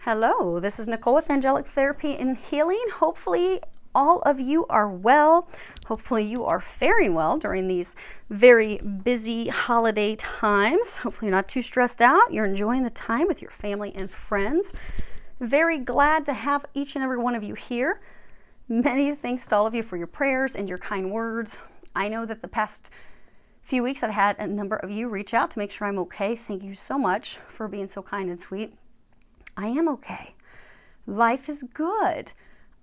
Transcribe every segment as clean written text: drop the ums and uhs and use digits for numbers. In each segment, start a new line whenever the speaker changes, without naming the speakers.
Hello, this is Nicole with Angelic Therapy and Healing. Hopefully all of you are well. Hopefully you are faring well during these very busy holiday times. Hopefully you're not too stressed out. You're enjoying the time with your family and friends. Very glad to have each and every one of you here. Many thanks to all of you for your prayers and your kind words. I know that the past few weeks I've had a number of you reach out to make sure I'm okay. Thank you so much for being so kind and sweet. I am okay. Life is good.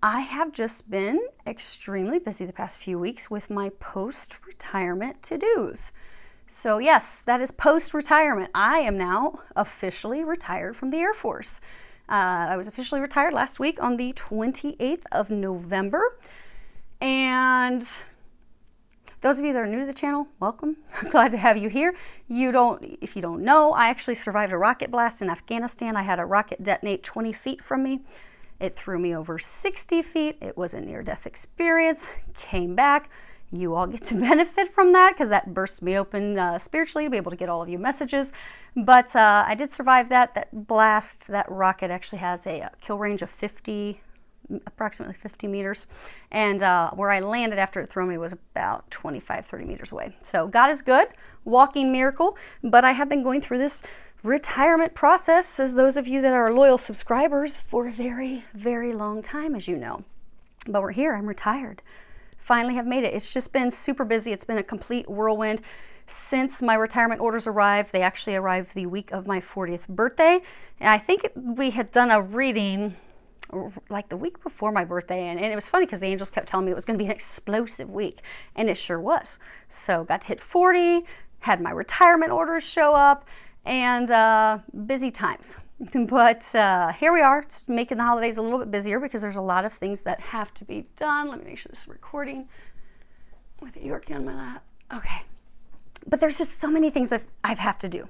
I have just been extremely busy the past few weeks with my post-retirement to-dos. So yes, that is post-retirement. I am now officially retired from the Air Force. I was officially retired last week on the 28th of November. And those of you that are new to the channel, welcome. Glad to have you here. If you don't know, I actually survived a rocket blast in Afghanistan. I had a rocket detonate 20 feet from me. It threw me over 60 feet. It was a near-death experience. Came back. You all get to benefit from that because that burst me open spiritually to be able to get all of you messages. But I did survive that. That blast, that rocket actually has a kill range of approximately 50 meters. And where I landed after it threw me was about 25, 30 meters away. So God is good, walking miracle. But I have been going through this retirement process, as those of you that are loyal subscribers, for a very, very long time, as you know. But we're here, I'm retired. Finally have made it. It's just been super busy. It's been a complete whirlwind. Since my retirement orders arrived, they actually arrived the week of my 40th birthday. And I think we had done a reading like the week before my birthday, and it was funny because the angels kept telling me it was going to be an explosive week, and it sure was. So got to hit 40, had my retirement orders show up, and busy times. But here we are, it's making the holidays a little bit busier because there's a lot of things that have to be done. Let me make sure this is recording with a Yorkie on my lap. Okay. But there's just so many things that I have to do,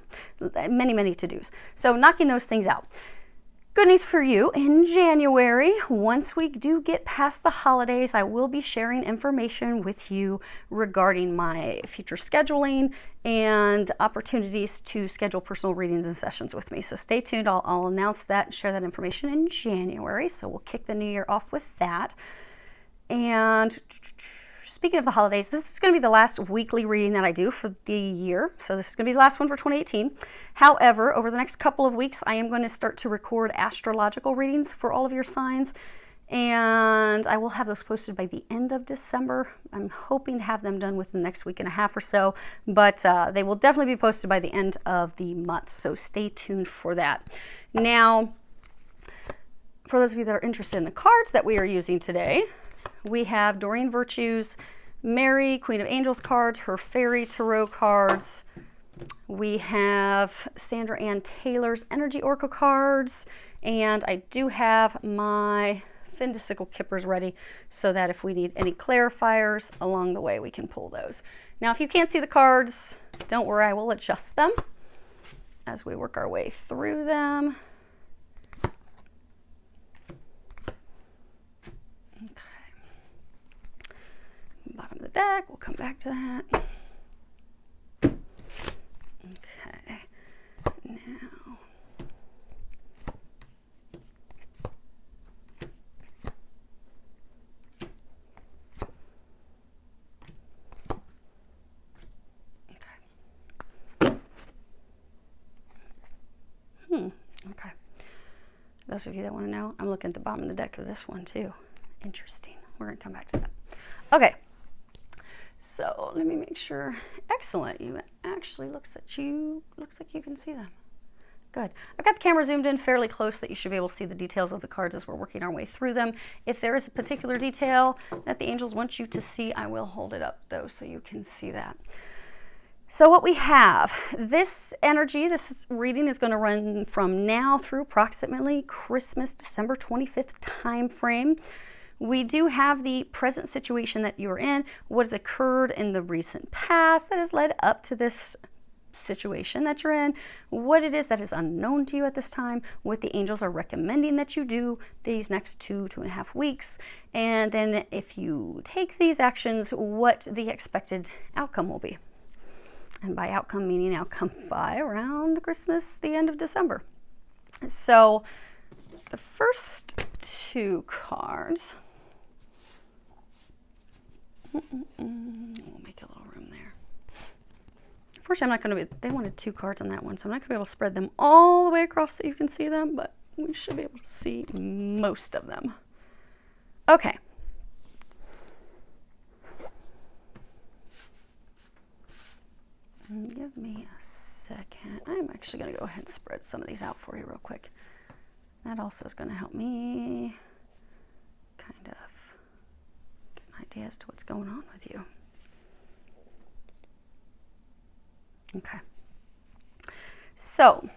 many to-dos. So knocking those things out. Good news for you, in January, once we do get past the holidays, I will be sharing information with you regarding my future scheduling and opportunities to schedule personal readings and sessions with me. So stay tuned. I'll announce that and share that information in January. So we'll kick the new year off with that. And speaking of the holidays, this is going to be the last weekly reading that I do for the year. So this is going to be the last one for 2018. However, over the next couple of weeks, I am going to start to record astrological readings for all of your signs. And I will have those posted by the end of December. I'm hoping to have them done within the next week and a half or so. But they will definitely be posted by the end of the month. So stay tuned for that. Now, for those of you that are interested in the cards that we are using today, we have Doreen Virtue's Mary, Queen of Angels cards, her Fairy Tarot cards. We have Sandra Ann Taylor's Energy Oracle cards. And I do have my Findicicle Kippers ready so that if we need any clarifiers along the way, we can pull those. Now, if you can't see the cards, don't worry, I will adjust them as we work our way through them. Bottom of the deck, we'll come back to that. Okay, now. Okay. Those of you that want to know, I'm looking at the bottom of the deck of this one too. Interesting. We're going to come back to that. Okay. So let me make sure. Excellent. You actually looks like you can see them. Good. I've got the camera zoomed in fairly close that you should be able to see the details of the cards as we're working our way through them. If there is a particular detail that the angels want you to see, I will hold it up though so you can see that. So what we have, this energy, this reading is going to run from now through approximately Christmas, December 25th time frame. We do have the present situation that you're in, what has occurred in the recent past that has led up to this situation that you're in, what it is that is unknown to you at this time, what the angels are recommending that you do these next 2.5 weeks, and then if you take these actions, what the expected outcome will be. And by outcome, meaning outcome by around Christmas, the end of December. So the first two cards. We'll make a little room there. Unfortunately, I'm not going to be, they wanted two cards on that one, so I'm not going to be able to spread them all the way across so you can see them, but we should be able to see most of them. Okay. Give me a second. I'm actually going to go ahead and spread some of these out for you real quick. That also is going to help me kind of get an idea as to what's going on with you. Okay. So,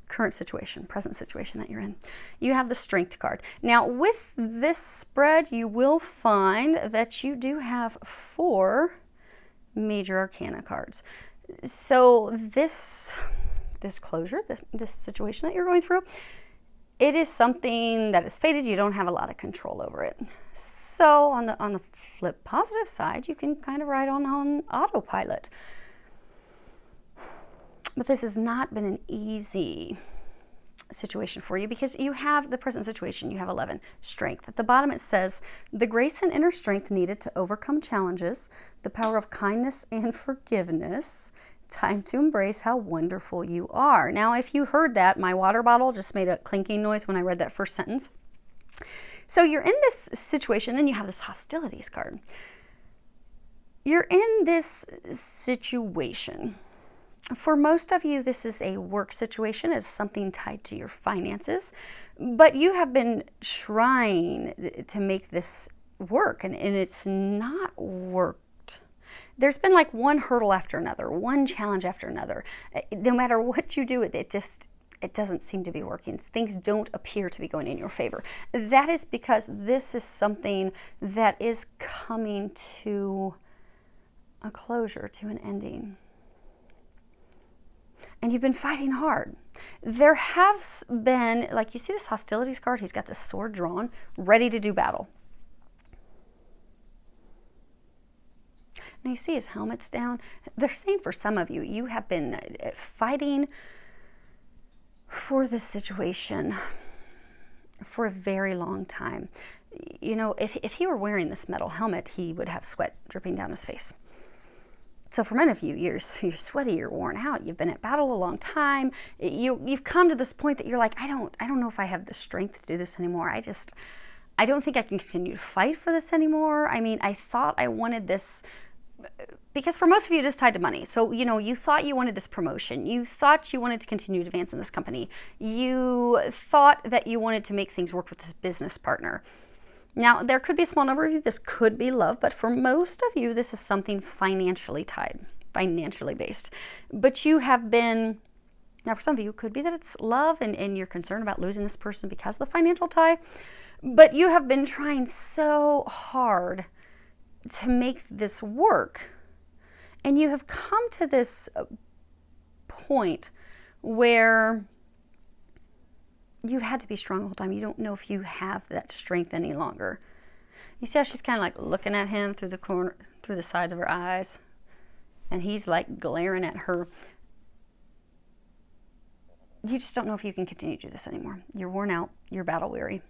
current situation, present situation that you're in. You have the Strength card. Now, with this spread, you will find that you do have 4 major arcana cards. So this closure, this situation that you're going through, it is something that is fated. You don't have a lot of control over it. So on the flip positive side, you can kind of ride on autopilot. But this has not been an easy situation for you because you have the present situation. You have 11, strength. At the bottom it says, the grace and inner strength needed to overcome challenges, the power of kindness and forgiveness, time to embrace how wonderful you are. Now, if you heard that, my water bottle just made a clinking noise when I read that first sentence. So you're in this situation, then you have this hostilities card. You're in this situation. For most of you, this is a work situation. It's something tied to your finances, but you have been trying to make this work, and it's not worked. There's been like one hurdle after another, one challenge after another. No matter what you do, it doesn't seem to be working. Things don't appear to be going in your favor. That is because this is something that is coming to a closure, to an ending. And you've been fighting hard. There has been, like you see this hostilities card, he's got this sword drawn, ready to do battle. Now you see his helmet's down. They're saying for some of you, you have been fighting for this situation for a very long time. You know, if he were wearing this metal helmet, he would have sweat dripping down his face. So for many of you, you're sweaty, you're worn out, you've been at battle a long time. You've come to this point that you're like, I don't know if I have the strength to do this anymore. I don't think I can continue to fight for this anymore. I mean, I thought I wanted this, because for most of you it is tied to money. So, you know, you thought you wanted this promotion. You thought you wanted to continue to advance in this company. You thought that you wanted to make things work with this business partner. Now, there could be a small number of you, this could be love, but for most of you, this is something financially tied, financially based. But you have been, now for some of you, it could be that it's love and you're concerned about losing this person because of the financial tie, but you have been trying so hard to make this work. And you have come to this point where you've had to be strong the whole time. You don't know if you have that strength any longer. You see how she's kind of like looking at him through the corner, through the sides of her eyes, and he's like glaring at her. You just don't know if you can continue to do this anymore. You're worn out. You're battle weary.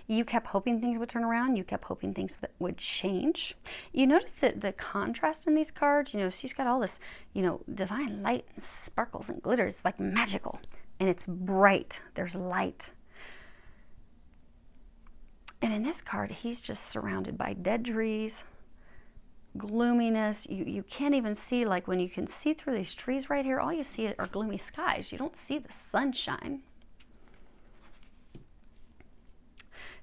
You kept hoping things would turn around. You kept hoping things that would change. You notice that the contrast in these cards, you know, she's got all this, you know, divine light and sparkles and glitters. It's like magical. And it's bright. There's light. And in this card, he's just surrounded by dead trees, gloominess. You can't even see, like when you can see through these trees right here, all you see are gloomy skies. You don't see the sunshine.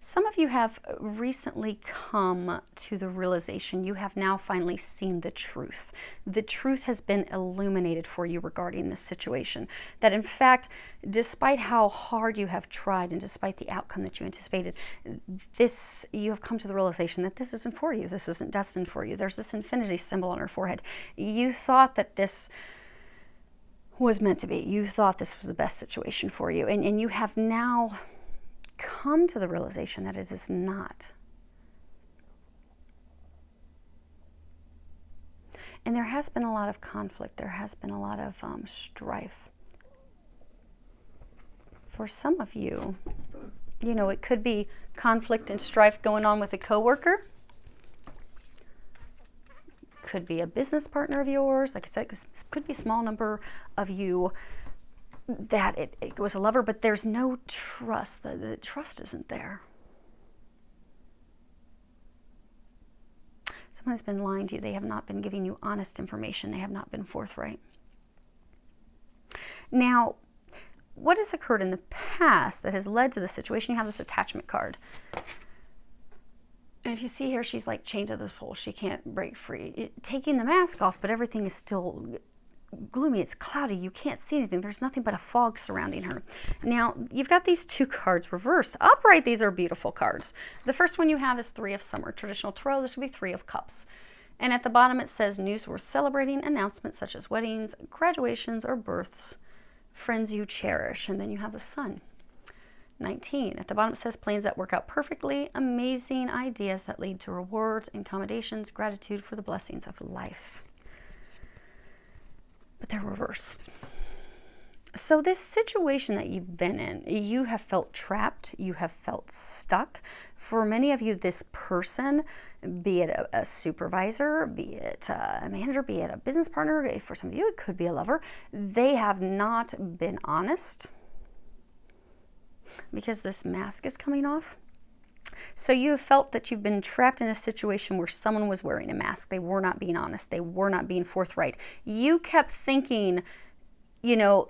Some of you have recently come to the realization you have now finally seen the truth. The truth has been illuminated for you regarding this situation. That in fact, despite how hard you have tried and despite the outcome that you anticipated, you have come to the realization that this isn't for you. This isn't destined for you. There's this infinity symbol on her forehead. You thought that this was meant to be. You thought this was the best situation for you. And you have now come to the realization that it is not. And there has been a lot of conflict. There has been a lot of strife. For some of you, you know, it could be conflict and strife going on with a coworker. Could be a business partner of yours. Like I said, it could be a small number of you that it was a lover, but there's no trust. The trust isn't there. Someone has been lying to you. They have not been giving you honest information. They have not been forthright. Now, what has occurred in the past that has led to this situation? You have this attachment card. And if you see here, she's like chained to this pole. She can't break free. Taking the mask off, but everything is still gloomy. It's cloudy. You can't see anything. There's nothing but a fog surrounding her. Now, you've got these two cards reversed. Upright, these are beautiful cards. The first one you have is Three of Summer. Traditional tarot, this would be Three of Cups. And at the bottom it says news worth celebrating, announcements such as weddings, graduations, or births, friends you cherish. And then you have the Sun. 19. At the bottom it says plans that work out perfectly, amazing ideas that lead to rewards, accommodations, gratitude for the blessings of life. But they're reversed. So this situation that you've been in, you have felt trapped, you have felt stuck. For many of you, this person, be it a supervisor, be it a manager, be it a business partner, for some of you it could be a lover, they have not been honest because this mask is coming off. So you have felt that you've been trapped in a situation where someone was wearing a mask. They were not being honest. They were not being forthright. You kept thinking, you know,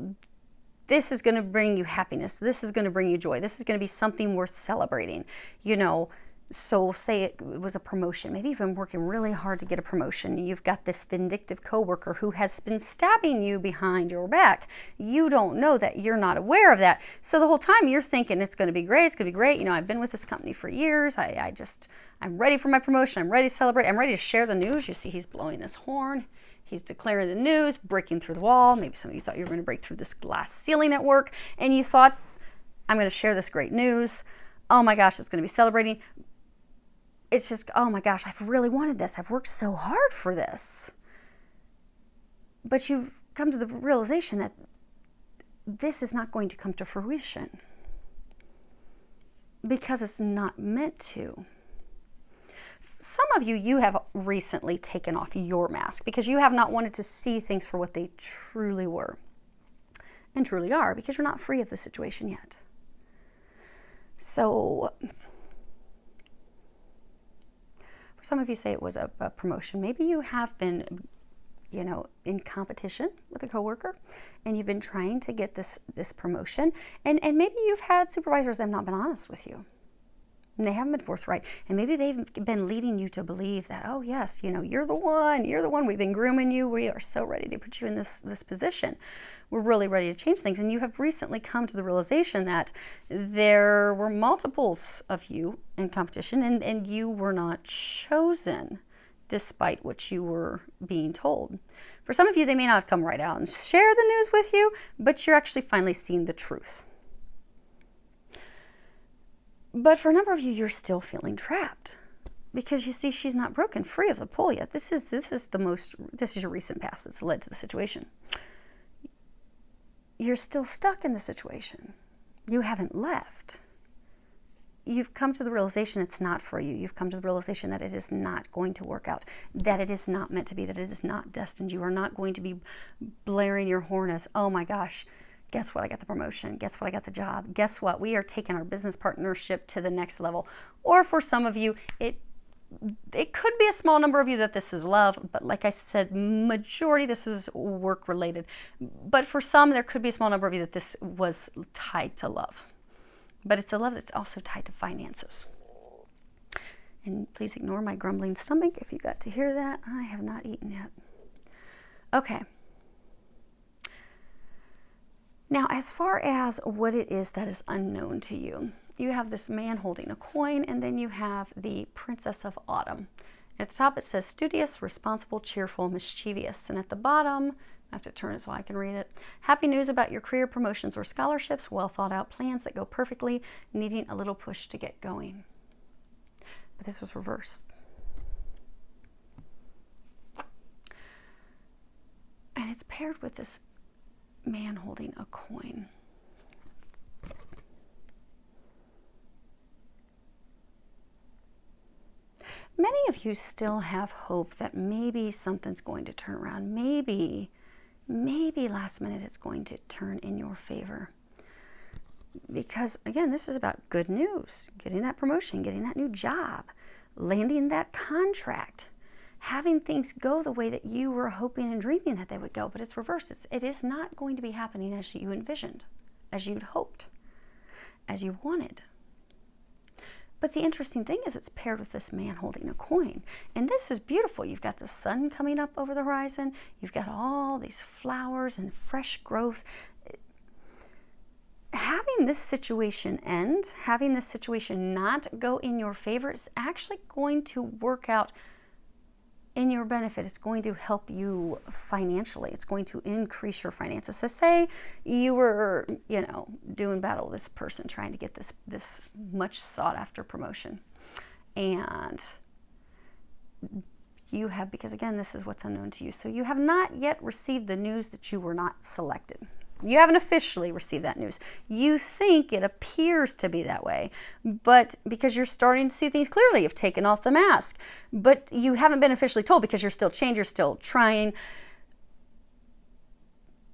this is going to bring you happiness. This is going to bring you joy. This is going to be something worth celebrating. You know, so say it was a promotion. Maybe you've been working really hard to get a promotion. You've got this vindictive coworker who has been stabbing you behind your back. You don't know that. You're not aware of that. So the whole time you're thinking it's going to be great. It's going to be great. You know, I've been with this company for years. I'm ready for my promotion. I'm ready to celebrate. I'm ready to share the news. You see, he's blowing his horn. He's declaring the news, breaking through the wall. Maybe some of you thought you were going to break through this glass ceiling at work, and you thought, I'm going to share this great news. Oh my gosh, it's going to be celebrating. It's just, oh my gosh, I've really wanted this. I've worked so hard for this. But you've come to the realization that this is not going to come to fruition because it's not meant to. Some of you, you have recently taken off your mask because you have not wanted to see things for what they truly were and truly are because you're not free of the situation yet. So for some of you, say it was a promotion. Maybe you have been, you know, in competition with a coworker and you've been trying to get this promotion. And maybe you've had supervisors that have not been honest with you. And they haven't been forthright. And maybe they've been leading you to believe that, oh yes, you know, you're the one, we've been grooming you, we are so ready to put you in this position. We're really ready to change things. And you have recently come to the realization that there were multiples of you in competition and you were not chosen despite what you were being told. For some of you, they may not have come right out and share the news with you, but you're actually finally seeing the truth. But for a number of you, you're still feeling trapped because you see she's not broken free of the pole yet. This is your recent past that's led to the situation. You're still stuck in the situation. You haven't left. You've come to the realization it's not for you. You've come to the realization that it is not going to work out, that it is not meant to be, that it is not destined. You are not going to be blaring your horn as, oh my gosh, guess what? I got the promotion. Guess what? I got the job. Guess what? We are taking our business partnership to the next level. Or for some of you, it could be a small number of you that this is love, but like I said, majority this is work related. But for some, there could be a small number of you that this was tied to love. But it's a love that's also tied to finances. And please ignore my grumbling stomach if you got to hear that. I have not eaten yet. Okay. Now, as far as what it is that is unknown to you, you have this man holding a coin, and then you have the Princess of Autumn. At the top, it says studious, responsible, cheerful, mischievous. And at the bottom, I have to turn it so I can read it. Happy news about your career, promotions, or scholarships. Well thought out plans that go perfectly, needing a little push to get going. But this was reversed. And it's paired with this man holding a coin. you still have hope that maybe something's going to turn around. Maybe last minute it's going to turn in your favor. Because again, this is about good news, getting that promotion, getting that new job, landing that contract, having things go the way that you were hoping and dreaming that they would go, but it's reversed. It is not going to be happening as you envisioned, as you'd hoped, as you wanted. But the interesting thing is it's paired with this man holding a coin. And this is beautiful. You've got the sun coming up over the horizon. You've got all these flowers and fresh growth. Having this situation end, having this situation not go in your favor is actually going to work out in your benefit. It's going to help you financially. It's going to increase your finances. So say you were, doing battle with this person trying to get this much sought after promotion. And you have, because again, this is what's unknown to you. So you have not yet received the news that you were not selected. You haven't officially received that news. You think it appears to be that way, but because you're starting to see things clearly, you've taken off the mask, but you haven't been officially told because you're still changed, you're still trying,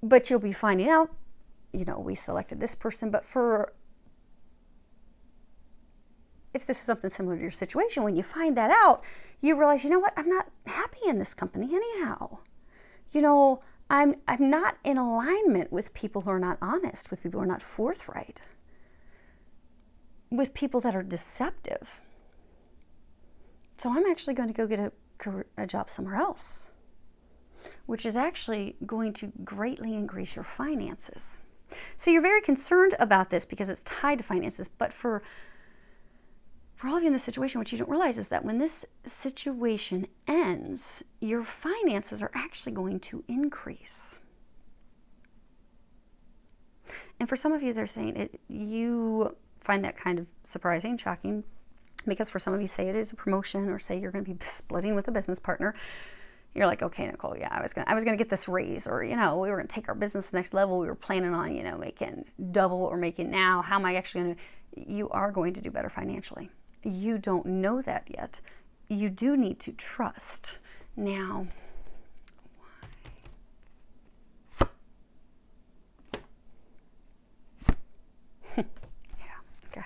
but you'll be finding out, we selected this person, but if this is something similar to your situation, when you find that out, you realize, you know what, I'm not happy in this company anyhow. I'm not in alignment with people who are not honest, with people who are not forthright, with people that are deceptive. So I'm actually going to go get a job somewhere else, which is actually going to greatly increase your finances. So you're very concerned about this because it's tied to finances, but for all of you in this situation, what you don't realize is that when this situation ends, your finances are actually going to increase. And for some of you, they're saying you find that kind of surprising, shocking, because for some of you, say it is a promotion, or say you're going to be splitting with a business partner. You're like, okay, Nicole, yeah, I was gonna get this raise, or we were gonna take our business to the next level. We were planning on, making double what we're making now. How am I actually gonna? You are going to do better financially. You don't know that yet. You do need to trust. Now, yeah, okay.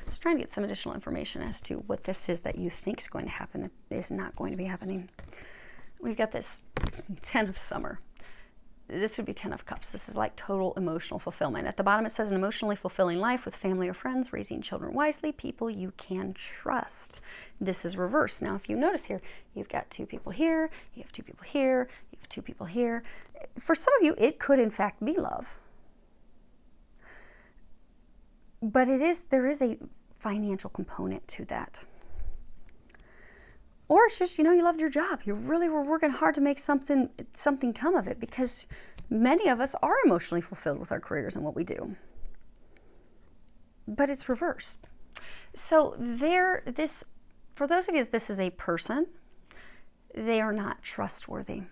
Just trying to get some additional information as to what this is that you think is going to happen that is not going to be happening. We've got this 10 of summer. This would be 10 of cups. This is like total emotional fulfillment. At the bottom it says an emotionally fulfilling life with family or friends, raising children wisely, people you can trust. This is reversed. Now if you notice here, you've got 2 people here, you have 2 people here, you have 2 people here. For some of you, it could in fact be love. But there is a financial component to that. Or it's just, you loved your job. You really were working hard to make something come of it, because many of us are emotionally fulfilled with our careers and what we do. But it's reversed. So for those of you that this is a person, they are not trustworthy.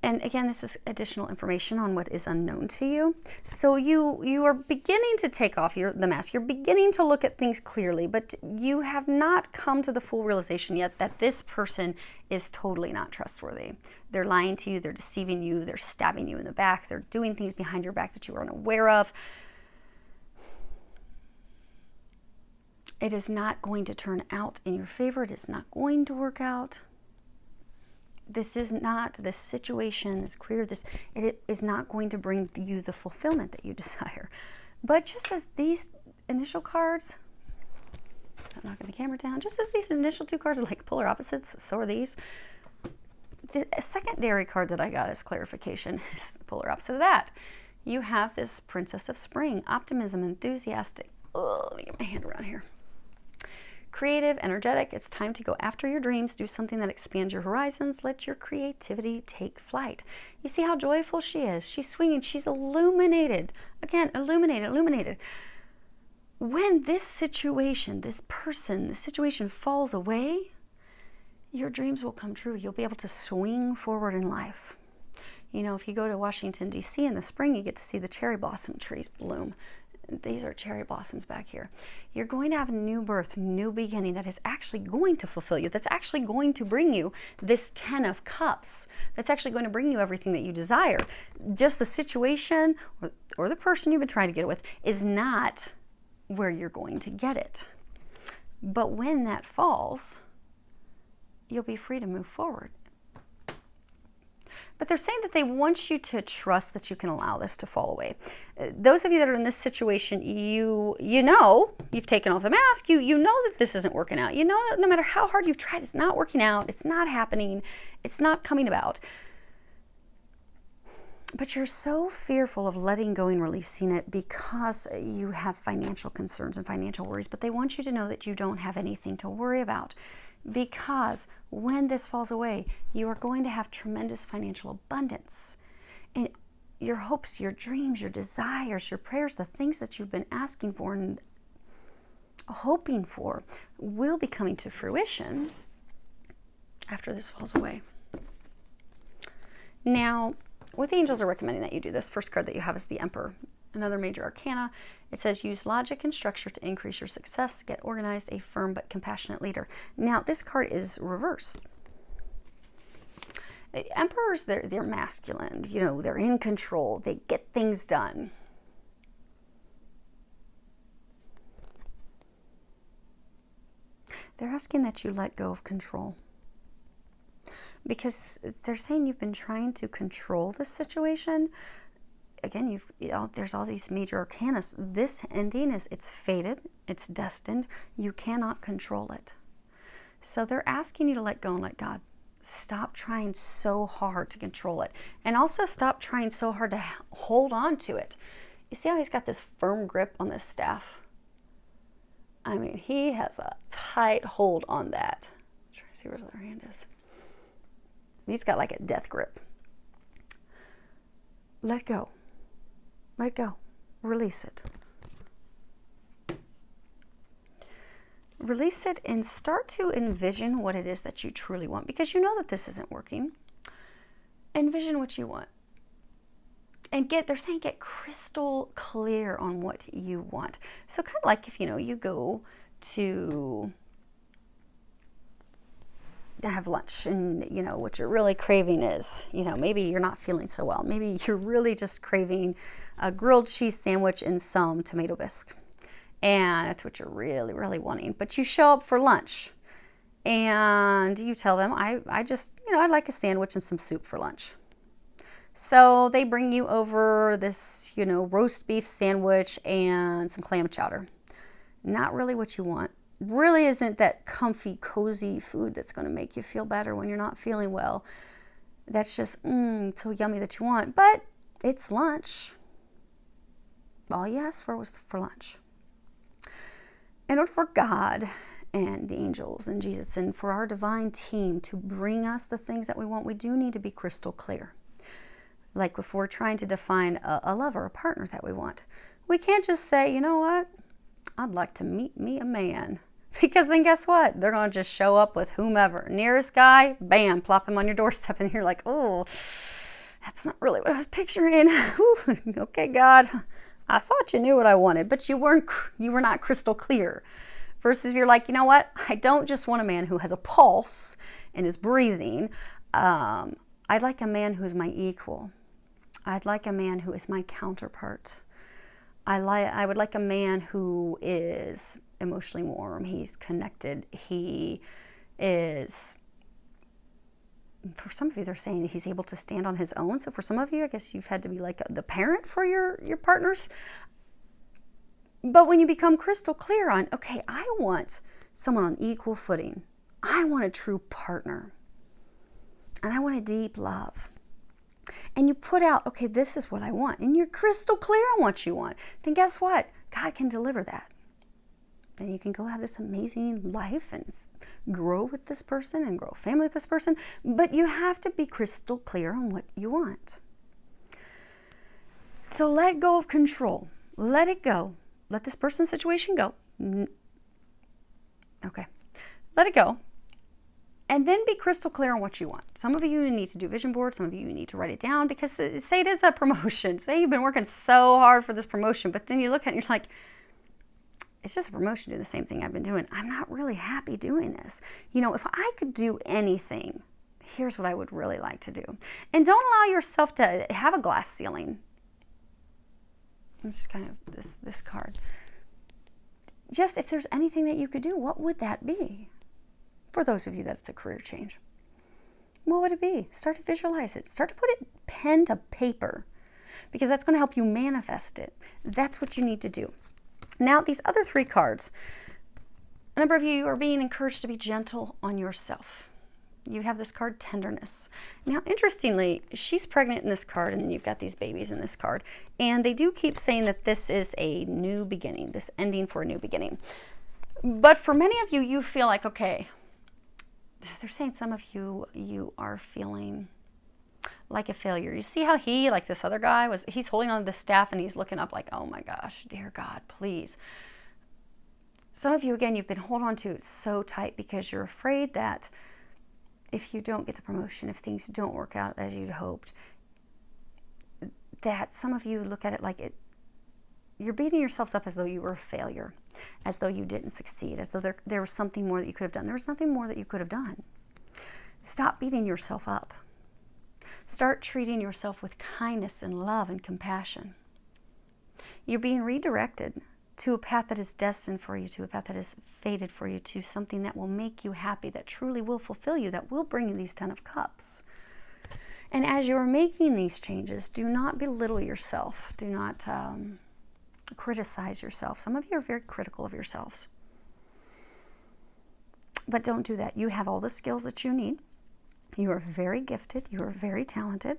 And again, this is additional information on what is unknown to you. So you are beginning to take off the mask. You're beginning to look at things clearly, but you have not come to the full realization yet that this person is totally not trustworthy. They're lying to you, they're deceiving you, they're stabbing you in the back, they're doing things behind your back that you are unaware of. It is not going to turn out in your favor. It is not going to work out. This situation, this career, it is not going to bring you the fulfillment that you desire. But just as these initial cards, I'm knocking the camera down, just as these initial 2 cards are like polar opposites, so are these. The secondary card that I got as clarification is the polar opposite of that. You have this Princess of Spring, optimism, enthusiastic. Oh, let me get my hand around here. Creative, energetic, it's time to go after your dreams, do something that expands your horizons, let your creativity take flight. You see how joyful she is? She's swinging, she's illuminated. Again, illuminated. When this situation, this situation falls away, your dreams will come true. You'll be able to swing forward in life. You know, if you go to Washington, D.C. in the spring, you get to see the cherry blossom trees bloom. These are cherry blossoms back here. You're going to have a new birth, new beginning that is actually going to fulfill you, that's actually going to bring you this 10 of Cups, that's actually going to bring you everything that you desire. Just the situation or the person you've been trying to get it with is not where you're going to get it. But when that falls, you'll be free to move forward. But they're saying that they want you to trust that you can allow this to fall away. Those of you that are in this situation, you know, you've taken off the mask, you know that this isn't working out. You know, no matter how hard you've tried, it's not working out, it's not happening, it's not coming about. But you're so fearful of letting go and releasing it because you have financial concerns and financial worries. But they want you to know that you don't have anything to worry about. Because when this falls away, you are going to have tremendous financial abundance. And your hopes, your dreams, your desires, your prayers, the things that you've been asking for and hoping for will be coming to fruition after this falls away. Now, what the angels are recommending that you do, this first card that you have is the Emperor. Another major arcana. It says, use logic and structure to increase your success. Get organized, a firm but compassionate leader. Now, this card is reversed. Emperors, they're masculine. You know, they're in control. They get things done. They're asking that you let go of control. Because they're saying you've been trying to control the situation. Again, there's all these major arcana. This ending it's fated, it's destined. You cannot control it. So they're asking you to let go and let God. Stop trying so hard to control it. And also stop trying so hard to hold on to it. You see how he's got this firm grip on this staff? I mean, he has a tight hold on that. I'm trying to see where his other hand is. He's got like a death grip. Let go. Let go. Release it. Release it and start to envision what it is that you truly want, because you know that this isn't working. Envision what you want. And they're saying get crystal clear on what you want. So kind of like if, you go to have lunch and, what you're really craving is, maybe you're not feeling so well. Maybe you're really just craving a grilled cheese sandwich and some tomato bisque. And that's what you're really, really wanting. But you show up for lunch and you tell them, I just, I'd like a sandwich and some soup for lunch. So they bring you over this, roast beef sandwich and some clam chowder. Not really what you want. Really isn't that comfy, cozy food that's going to make you feel better when you're not feeling well. That's just so yummy that you want. But it's lunch. All you asked for was for lunch. In order for God and the angels and Jesus and for our divine team to bring us the things that we want, we do need to be crystal clear. Like if we're trying to define a lover, a partner that we want, we can't just say, you know what, I'd like to meet me a man. Because then guess what? They're going to just show up with whomever. Nearest guy, bam, plop him on your doorstep. And you're like, oh, that's not really what I was picturing. Okay, God, I thought you knew what I wanted, but you were not crystal clear. Versus if you're like, you know what? I don't just want a man who has a pulse and is breathing. I'd like a man who is my equal. I'd like a man who is my counterpart. I would like a man who is emotionally warm. He's connected. He is, for some of you, they're saying he's able to stand on his own. So for some of you, I guess you've had to be like the parent for your partners. But when you become crystal clear on, okay, I want someone on equal footing. I want a true partner. And I want a deep love. And you put out, okay, this is what I want. And you're crystal clear on what you want. Then guess what? God can deliver that. And you can go have this amazing life and grow with this person and grow a family with this person. But you have to be crystal clear on what you want. So let go of control. Let it go. Let this person's situation go. Okay. Let it go. And then be crystal clear on what you want. Some of you need to do vision boards. Some of you need to write it down, because say it is a promotion. Say you've been working so hard for this promotion, but then you look at it and you're like, it's just a promotion, do the same thing I've been doing. I'm not really happy doing this. You know, if I could do anything, here's what I would really like to do. And don't allow yourself to have a glass ceiling. I'm just kind of this card. Just if there's anything that you could do, what would that be? For those of you that it's a career change, what would it be? Start to visualize it. Start to put it pen to paper, because that's going to help you manifest it. That's what you need to do. Now, these other 3 cards, a number of you are being encouraged to be gentle on yourself. You have this card, tenderness. Now, interestingly, she's pregnant in this card, and then you've got these babies in this card. And they do keep saying that this is a new beginning, this ending for a new beginning. But for many of you, you feel like, okay, they're saying some of you are feeling like a failure. You see how he, like this other guy, he's holding on to the staff and he's looking up like, oh my gosh, dear God, please. Some of you, again, you've been holding on to it so tight because you're afraid that if you don't get the promotion, if things don't work out as you'd hoped, that some of you look at it like you're beating yourselves up as though you were a failure, as though you didn't succeed, as though there was something more that you could have done. There was nothing more that you could have done. Stop beating yourself up. Start treating yourself with kindness and love and compassion. You're being redirected to a path that is destined for you, to a path that is fated for you, to something that will make you happy, that truly will fulfill you, that will bring you these 10 of Cups. And as you're making these changes, do not belittle yourself. Do not criticize yourself. Some of you are very critical of yourselves. But don't do that. You have all the skills that you need. You are very gifted. You are very talented.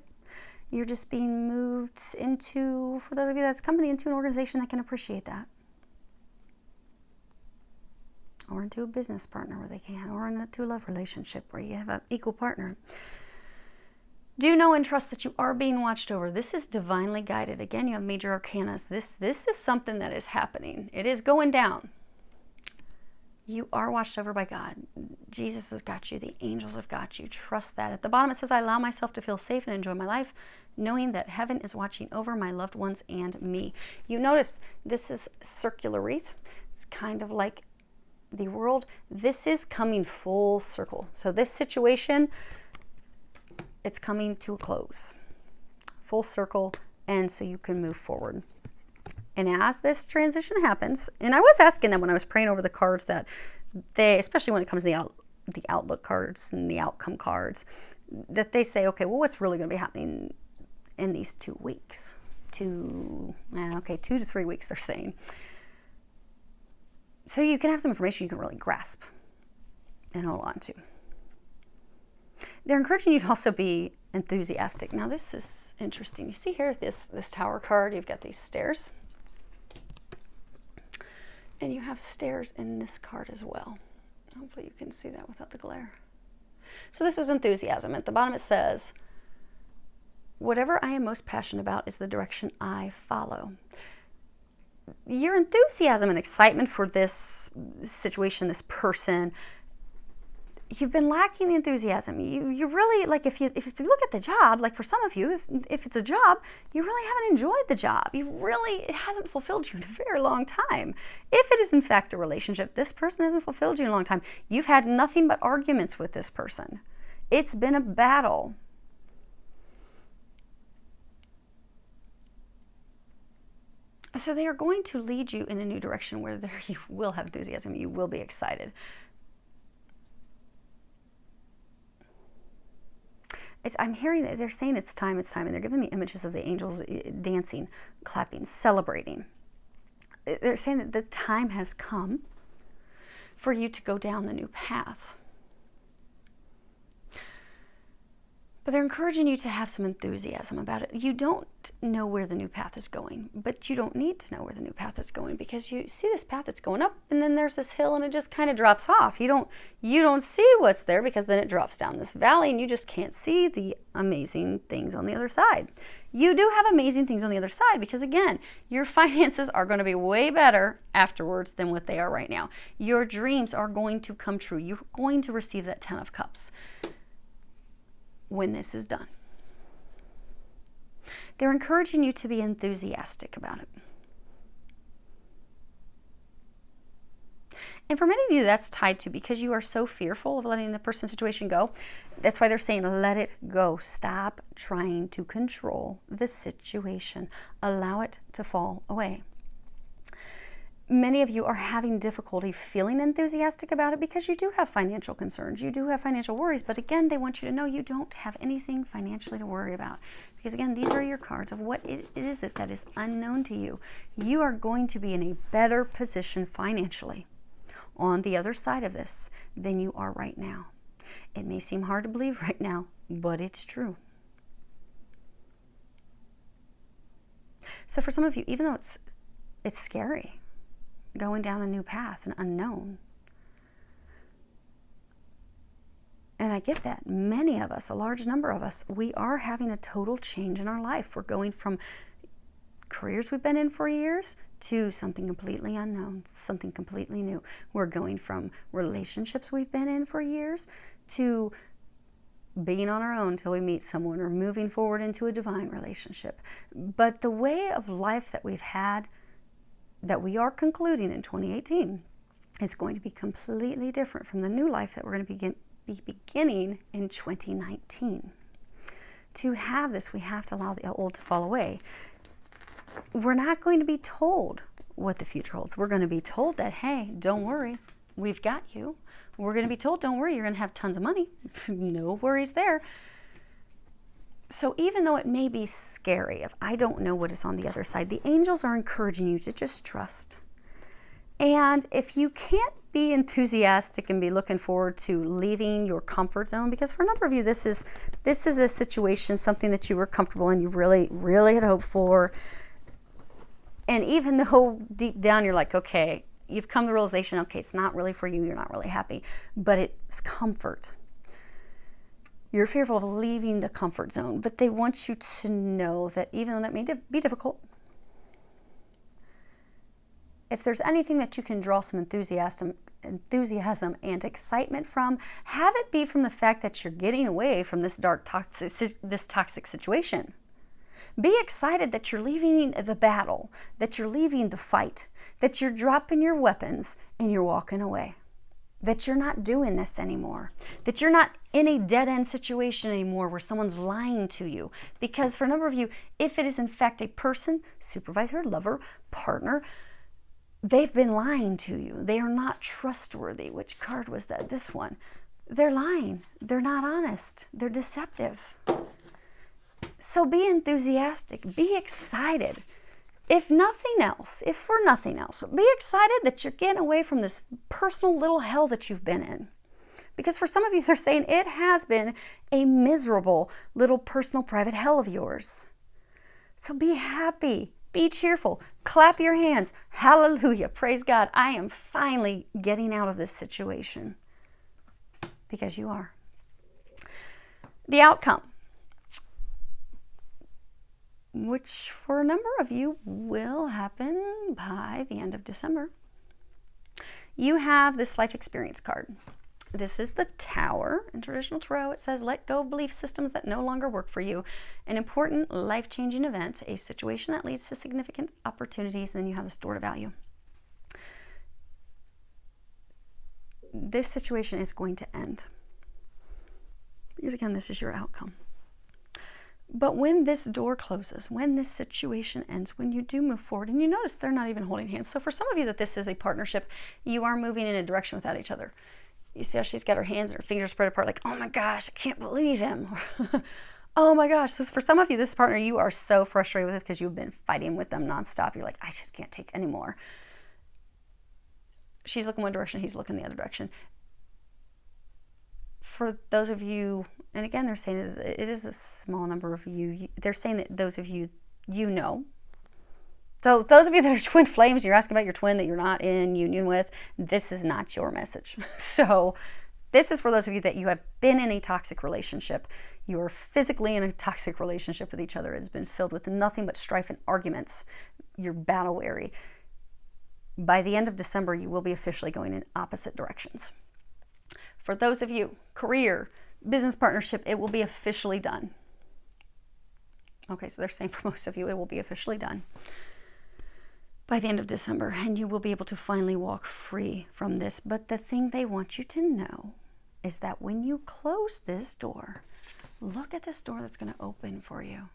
You're just being moved into, for those of you that's coming into an organization that can appreciate that. Or into a business partner where they can, or into a love relationship where you have an equal partner. Do know and trust that you are being watched over. This is divinely guided. Again, you have major arcanas. This is something that is happening. It is going down. You are watched over by God. Jesus has got you. The angels have got you. Trust that. At the bottom it says, I allow myself to feel safe and enjoy my life, knowing that heaven is watching over my loved ones and me. You notice this is circular wreath. It's kind of like the world. This is coming full circle. So this situation, it's coming to a close. Full circle, and so you can move forward. And as this transition happens, and I was asking them when I was praying over the cards that they, especially when it comes to the outlook cards and the outcome cards, that they say, okay, well, what's really going to be happening in these 2 weeks? 2 to 3 weeks, they're saying. So you can have some information you can really grasp and hold on to. They're encouraging you to also be enthusiastic. Now, this is interesting. You see here, this Tower card, you've got these stairs. And you have stairs in this card as well. Hopefully you can see that without the glare. So this is enthusiasm. At the bottom it says, whatever I am most passionate about is the direction I follow. Your enthusiasm and excitement for this situation, this person, you've been lacking the enthusiasm. You really, like if you look at the job, like for some of you, if it's a job, you really haven't enjoyed the job. It hasn't fulfilled you in a very long time. If it is in fact a relationship, this person hasn't fulfilled you in a long time. You've had nothing but arguments with this person. It's been a battle. So they are going to lead you in a new direction where you will have enthusiasm. You will be excited. I'm hearing that they're saying it's time, and they're giving me images of the angels dancing, clapping, celebrating. They're saying that the time has come for you to go down the new path. But they're encouraging you to have some enthusiasm about it. You don't know where the new path is going, but you don't need to know where the new path is going, because you see this path that's going up, and then there's this hill and it just kind of drops off. You don't see what's there, because then it drops down this valley and you just can't see the amazing things on the other side. You do have amazing things on the other side, because again, your finances are going to be way better afterwards than what they are right now. Your dreams are going to come true. You're going to receive that 10 of Cups when this is done. They're encouraging you to be enthusiastic about it. And for many of you, that's tied to, because you are so fearful of letting the person's situation go. That's why they're saying, let it go. Stop trying to control the situation. Allow it to fall away. Many of you are having difficulty feeling enthusiastic about it because you do have financial concerns. You do have financial worries. But again, they want you to know you don't have anything financially to worry about. Because again, these are your cards of what it is that is unknown to you. You are going to be in a better position financially on the other side of this than you are right now. It may seem hard to believe right now, but it's true. So for some of you, even though it's scary, going down a new path, an unknown. And I get that. Many of us, a large number of us, we are having a total change in our life. We're going from careers we've been in for years to something completely unknown, something completely new. We're going from relationships we've been in for years to being on our own till we meet someone, or moving forward into a divine relationship. But the way of life that we've had, that we are concluding in 2018, is going to be completely different from the new life that we're going to be beginning in 2019. To have this, we have to allow the old to fall away. We're not going to be told what the future holds. We're going to be told that, hey, don't worry, we've got you. We're going to be told, don't worry, you're going to have tons of money. No worries there. So even though it may be scary, if I don't know what is on the other side, the angels are encouraging you to just trust. And if you can't be enthusiastic and be looking forward to leaving your comfort zone, because for a number of you, this is a situation, something that you were comfortable in, you really, really had hoped for. And even though deep down you're like, okay, you've come to the realization, okay, it's not really for you, you're not really happy, but it's comfort. You're fearful of leaving the comfort zone, but they want you to know that even though that may be difficult, if there's anything that you can draw some enthusiasm and excitement from, have it be from the fact that you're getting away from this toxic situation. Be excited that you're leaving the battle, that you're leaving the fight, that you're dropping your weapons and you're walking away. That you're not doing this anymore, that you're not in a dead-end situation anymore where someone's lying to you. Because for a number of you, if it is in fact a person, supervisor, lover, partner, they've been lying to you. They are not trustworthy. Which card was that? This one. They're lying. They're not honest. They're deceptive. So be enthusiastic. Be excited. If for nothing else, be excited that you're getting away from this personal little hell that you've been in. Because for some of you, they're saying it has been a miserable little personal private hell of yours. So be happy, be cheerful, clap your hands, hallelujah, praise God. I am finally getting out of this situation. Because you are. The outcome, which for a number of you will happen by the end of December. You have this life experience card. This is the Tower. In traditional tarot, it says, let go of belief systems that no longer work for you. An important life-changing event, a situation that leads to significant opportunities, and then you have the store to value. This situation is going to end. Because again, this is your outcome. But when this door closes, when this situation ends, when you do move forward, and you notice they're not even holding hands. So for some of you that this is a partnership, you are moving in a direction without each other. You see how she's got her hands and her fingers spread apart like, oh my gosh, I can't believe him. Oh my gosh. So for some of you, this partner, you are so frustrated with because you've been fighting with them nonstop. You're like, I just can't take anymore. She's looking one direction, he's looking the other direction. for those of you, and again, they're saying it is a small number of you. They're saying that those of you, you know. So those of you that are twin flames, you're asking about your twin that you're not in union with, this is not your message. So this is for those of you that you have been in a toxic relationship. You are physically in a toxic relationship with each other. It's been filled with nothing but strife and arguments. You're battle weary. By the end of December, you will be officially going in opposite directions. For those of you, career, business partnership, it will be officially done. Okay, so they're saying for most of you, it will be officially done by the end of December, and you will be able to finally walk free from this. But the thing they want you to know is that when you close this door, look at this door that's going to open for you.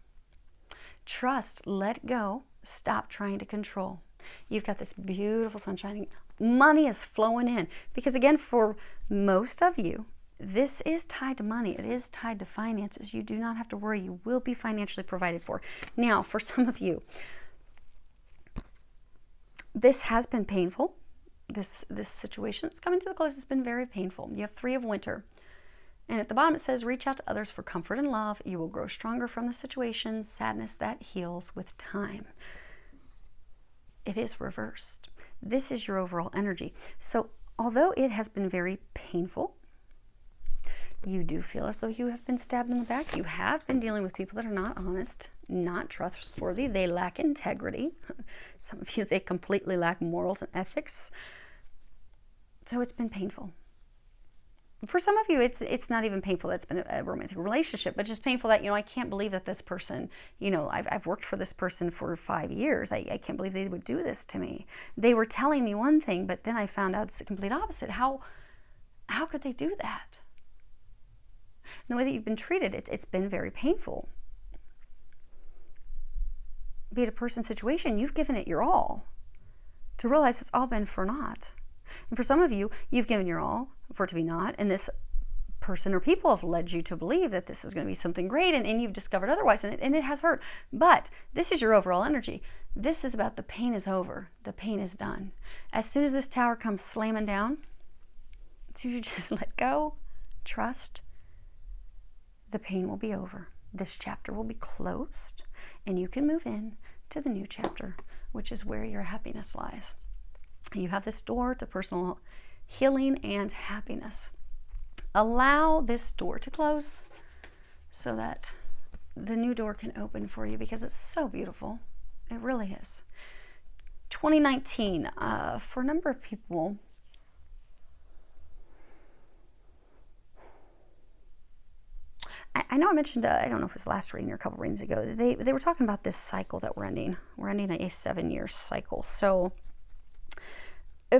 Trust, let go, stop trying to control. You've got this beautiful sun shining. Money is flowing in. Because again, for most of you, this is tied to money. It is tied to finances. You do not have to worry. You will be financially provided for. Now, for some of you, this has been painful. This situation that's coming to the close has been very painful. You have 3 of Winter. And at the bottom it says, reach out to others for comfort and love. You will grow stronger from the situation. Sadness that heals with time. It is reversed. This is your overall energy. So although it has been very painful, you do feel as though you have been stabbed in the back. You have been dealing with people that are not honest, not trustworthy. They lack integrity. Some of you, they completely lack morals and ethics. So it's been painful. For some of you, it's not even painful that it's been a romantic relationship, but just painful that, I can't believe that this person, I've worked for this person for 5 years. I can't believe they would do this to me. They were telling me one thing, but then I found out it's the complete opposite. How could they do that? And the way that you've been treated, it's been very painful. Be it a person's situation, you've given it your all to realize it's all been for naught. And for some of you, you've given your all for it to be not, and this person or people have led you to believe that this is going to be something great, and you've discovered otherwise, and it has hurt. But this is your overall energy. This is about the pain is over. The pain is done. As soon as this tower comes slamming down, so you just let go, trust, the pain will be over. This chapter will be closed, and you can move in to the new chapter, which is where your happiness lies. You have this door to personal healing and happiness. Allow this door to close so that the new door can open for you, because it's so beautiful. It really is. 2019, for a number of people, I know I mentioned, I don't know if it was last reading or a couple readings ago, they were talking about this cycle that we're ending. We're ending a 7-year cycle. So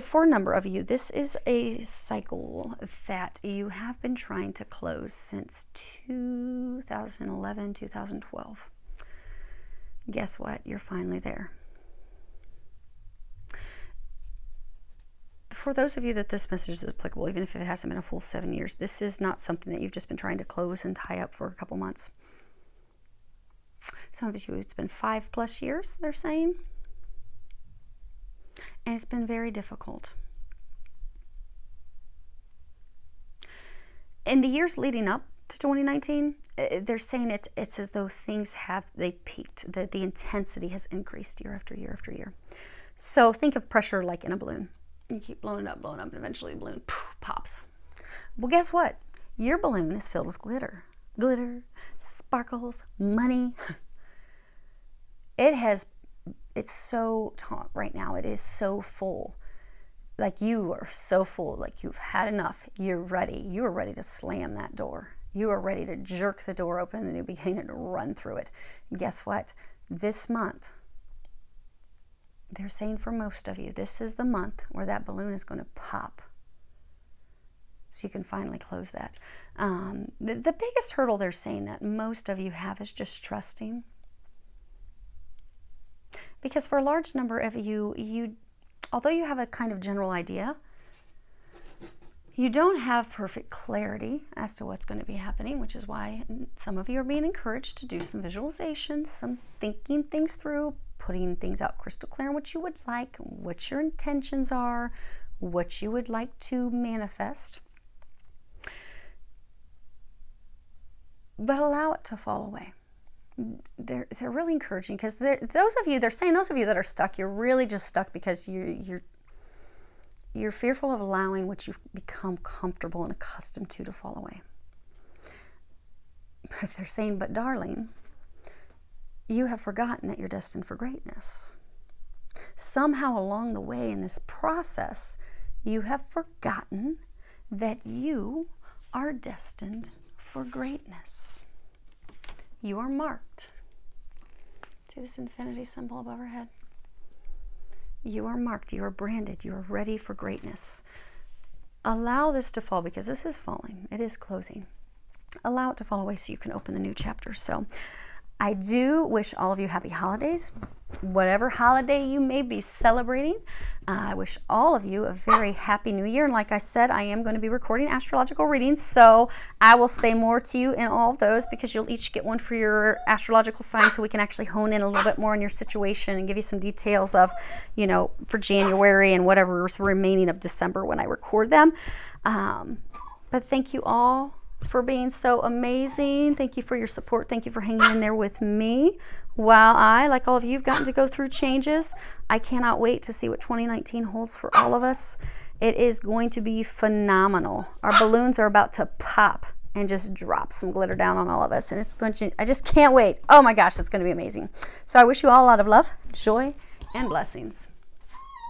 for a number of you, this is a cycle that you have been trying to close since 2011, 2012. Guess what? You're finally there. For those of you that this message is applicable, even if it hasn't been a full 7 years, this is not something that you've just been trying to close and tie up for a couple months. Some of you, it's been 5+ years, they're saying. And it's been very difficult. In the years leading up to 2019, they're saying it's as though they've peaked, that the intensity has increased year after year after year. So think of pressure like in a balloon. You keep blowing it up, and eventually the balloon pops. Well, guess what? Your balloon is filled with glitter. Glitter, sparkles, money. It's so taut right now. It is so full. Like you are so full, like you've had enough. You're ready. You are ready to slam that door. You are ready to jerk the door open in the new beginning and run through it. And guess what? This month, they're saying for most of you, this is the month where that balloon is going to pop. So you can finally close that. The biggest hurdle they're saying that most of you have is just trusting. Because for a large number of you, although you have a kind of general idea, you don't have perfect clarity as to what's going to be happening, which is why some of you are being encouraged to do some visualizations, some thinking things through, putting things out crystal clear on what you would like, what your intentions are, what you would like to manifest. but allow it to fall away. They're really encouraging, because those of you that are stuck, you're really just stuck because you're fearful of allowing what you've become comfortable and accustomed to fall away. But they're saying, but darling, you have forgotten that you're destined for greatness. Somehow along the way in this process, you have forgotten that you are destined for greatness. You are marked. See this infinity symbol above our head? You are marked. You are branded. You are ready for greatness. Allow this to fall, because this is falling. It is closing. Allow it to fall away so you can open the new chapter. So I do wish all of you happy holidays. Whatever holiday you may be celebrating, I wish all of you a very happy new year. And like I said, I am going to be recording astrological readings, so I will say more to you in all of those, because you'll each get one for your astrological sign, so we can actually hone in a little bit more on your situation and give you some details of, for January and whatever's remaining of December when I record them. But thank you all for being so amazing. Thank you for your support. Thank you for hanging in there with me while I, like all of you, have gotten to go through changes. I cannot wait to see what 2019 holds for all of us. It is going to be phenomenal. Our balloons are about to pop and just drop some glitter down on all of us, and it's going to, I just can't wait. Oh my gosh, it's going to be amazing. So I wish you all a lot of love, joy, and blessings.